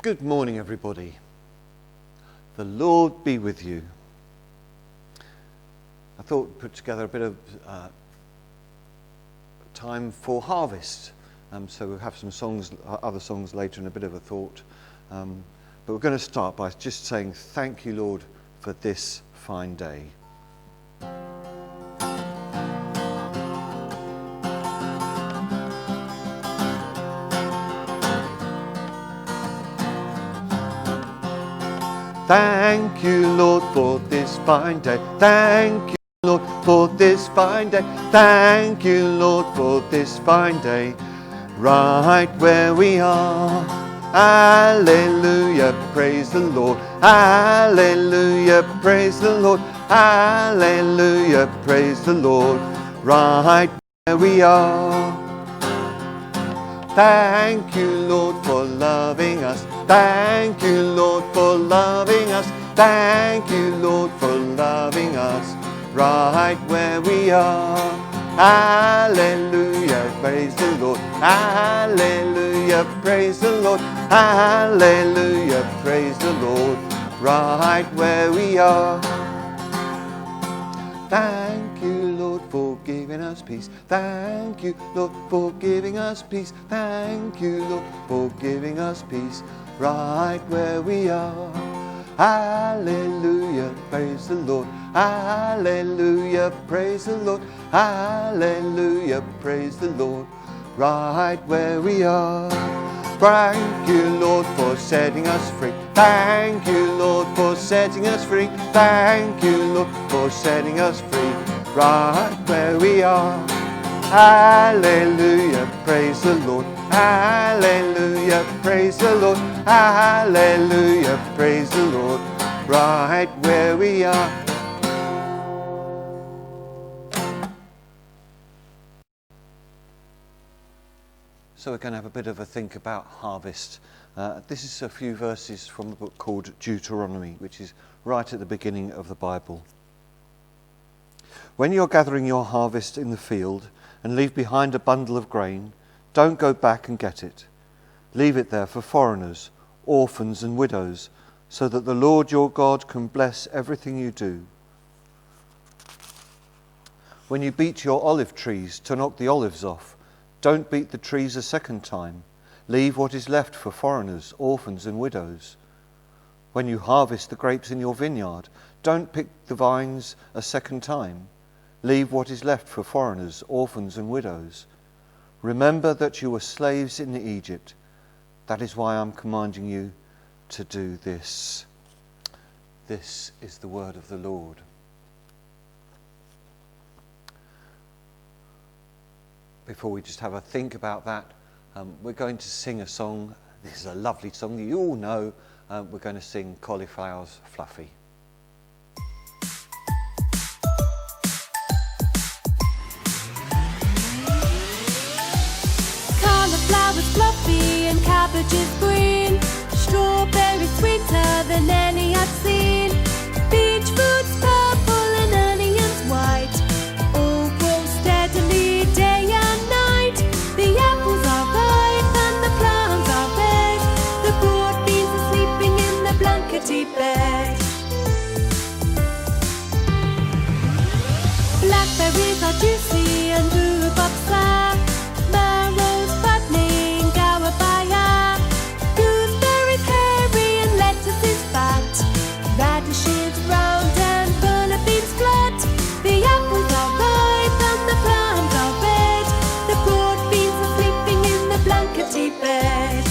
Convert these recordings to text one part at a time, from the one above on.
Good morning, everybody. The Lord be with you. I thought we'd put together a bit of time for harvest. So we'll have some songs, other songs later, and a bit of a thought. But we're going to start by just saying thank you, Lord, for this fine day. Thank you, Lord, for this fine day. Thank you, Lord, for this fine day. Thank you, Lord, for this fine day. Right where we are. Hallelujah, praise the Lord. Hallelujah, praise the Lord. Hallelujah, praise the Lord. Right where we are. Thank you, Lord, for loving us. Thank you, Lord, for loving us. Thank you, Lord, for loving us right where we are. Hallelujah, praise the Lord. Hallelujah, praise the Lord. Hallelujah, praise the Lord right where we are. Thank you, Lord, for giving us peace. Thank you, Lord, for giving us peace. Thank you, Lord, for giving us peace right where we are. Hallelujah, praise the Lord. Hallelujah, praise the Lord. Hallelujah, praise the Lord right where we are. Thank you, Lord, for setting us free. Thank you, Lord, for setting us free. Thank you, Lord, for setting us free right where we are. Hallelujah, praise the Lord. Hallelujah, praise the Lord. Hallelujah, praise the Lord right where we are. So we're going to have a bit of a think about harvest. This is a few verses from a book called Deuteronomy, which is right at the beginning of the Bible. When you're gathering your harvest in the field and leave behind a bundle of grain, don't go back and get it. Leave it there for foreigners, orphans and widows, so that the Lord your God can bless everything you do. When you beat your olive trees to knock the olives off, don't beat the trees a second time. Leave what is left for foreigners, orphans and widows. When you harvest the grapes in your vineyard, don't pick the vines a second time. Leave what is left for foreigners, orphans and widows. Remember that you were slaves in Egypt. That is why I'm commanding you to do this. This is the word of the Lord. Before we just have a think about that, we're going to sing a song. This is a lovely song that you all know. We're going to sing Cauliflower's Fluffy. Cauliflower's fluffy and cabbage is green. Strawberries sweeter than any I've seen. Beetroot's purple and onions white. All grow steadily day and night. The apples are ripe and the plums are red. The broad beans are sleeping in the blankety bed. Blackberries are juicy and rhubarb's fair. Marrows fattening, gowabaya. Gooseberries hairy and lettuce is fat. Radishes round and bullard beans flat. The apples are ripe and the plums are red. The broad beans are sleeping in the blankety bed.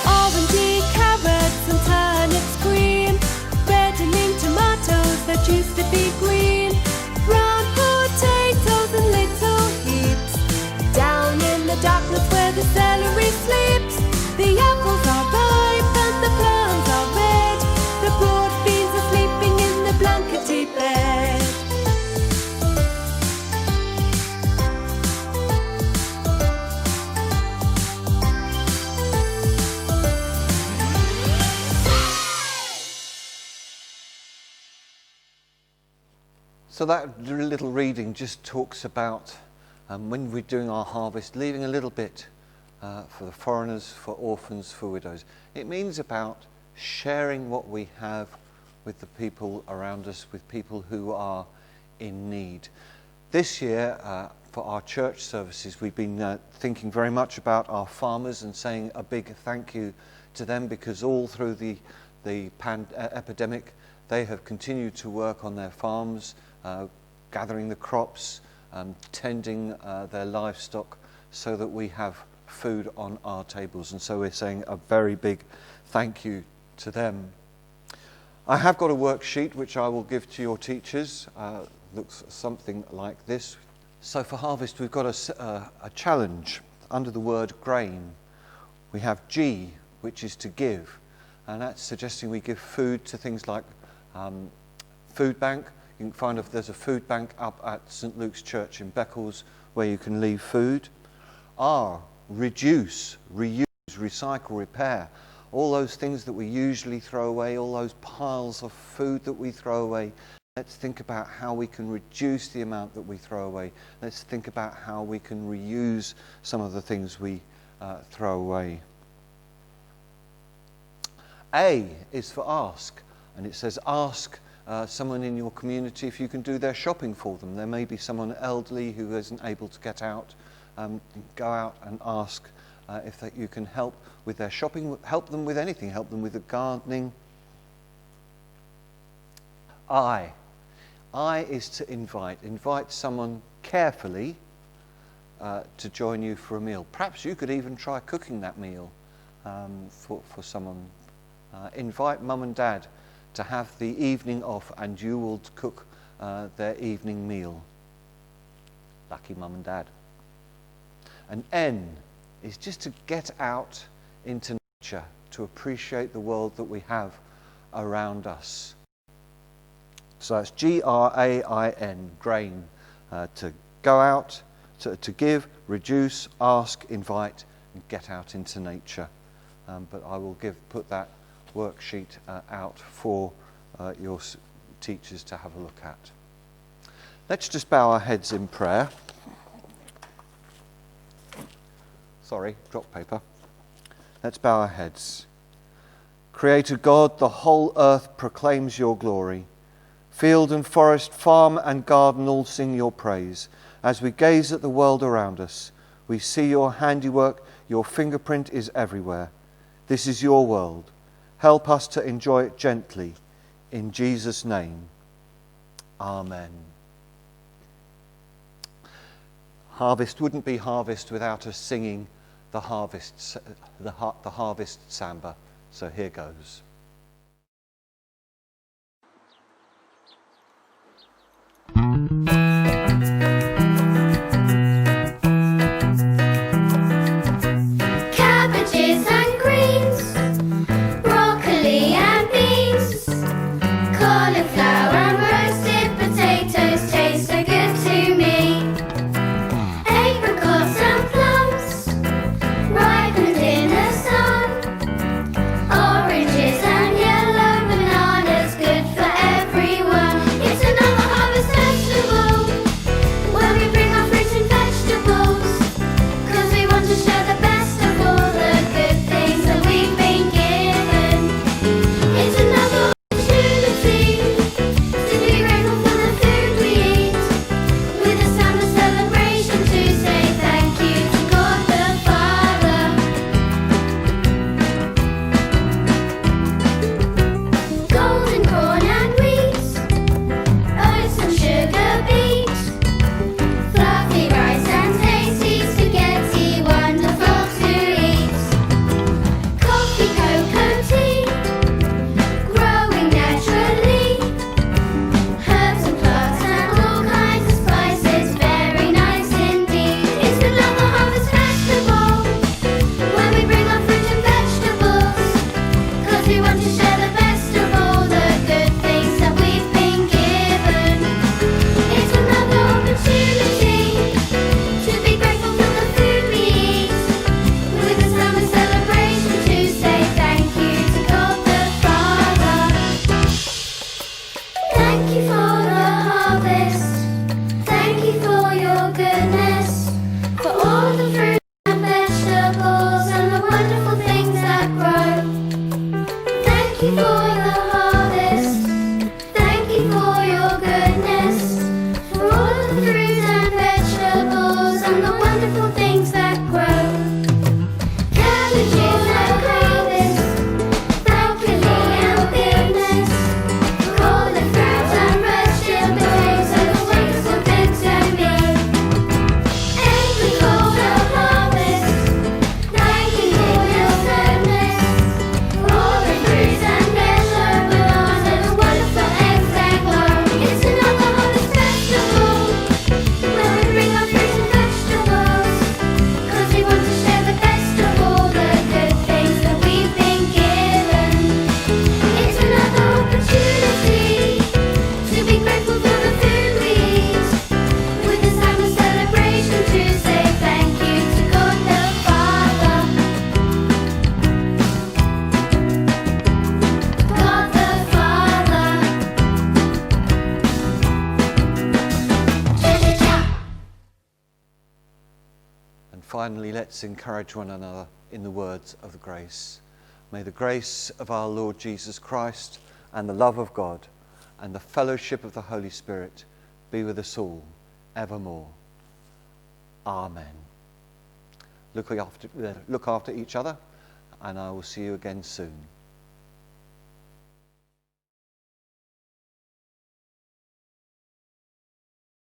Orangey carrots and turnips green. Reddening tomatoes that used to be green. Brown potatoes in little heaps. Down in the darkness where the celery sleeps. The apples are ripe and the plums are red. The broad beans are sleeping in the blankety bed. So that little reading just talks about when we're doing our harvest, leaving a little bit for the foreigners, for orphans, for widows. It means about sharing what we have with the people around us, with people who are in need. This year, for our church services, we've been thinking very much about our farmers and saying a big thank you to them, because all through the epidemic, they have continued to work on their farms, gathering the crops, tending their livestock, so that we have food on our tables. And so we're saying a very big thank you to them. I have got a worksheet which I will give to your teachers. Looks something like this. So for Harvest, we've got a challenge under the word grain. We have G, which is to give, and that's suggesting we give food to things like food bank. You can find if there's a food bank up at St Luke's Church in Beccles where you can leave food. R, reduce, reuse, recycle, repair. All those things that we usually throw away, all those piles of food that we throw away. Let's think about how we can reduce the amount that we throw away. Let's think about how we can reuse some of the things we throw away. A is for ask, and it says ask someone in your community if you can do their shopping for them. There may be someone elderly who isn't able to get out. Go out and ask if you can help with their shopping, help them with anything, help them with the gardening. I is to invite someone carefully to join you for a meal. Perhaps you could even try cooking that meal for someone. Invite mum and dad to have the evening off, and you will cook their evening meal. Lucky mum and dad. And N is just to get out into nature, to appreciate the world that we have around us. So that's Grain, grain, to go out, to give, reduce, ask, invite, and get out into nature. But I will put that worksheet out for your teachers to have a look at. Let's just bow our heads in prayer. Sorry, drop paper. Let's bow our heads. Creator God, the whole earth proclaims your glory. Field and forest, farm and garden all sing your praise. As we gaze at the world around us, we see your handiwork, your fingerprint is everywhere. This is your world. Help us to enjoy it gently. In Jesus' name, Amen. Harvest wouldn't be harvest without us singing the harvest samba. So here goes. Cabbages and greens, broccoli and beans, cauliflower and roasted potatoes taste so good to me. Apricots and plums, ripened in the sun, oranges finally, let's encourage one another in the words of the grace. May the grace of our Lord Jesus Christ and the love of God and the fellowship of the Holy Spirit be with us all evermore. Amen. Look after each other, and I will see you again soon.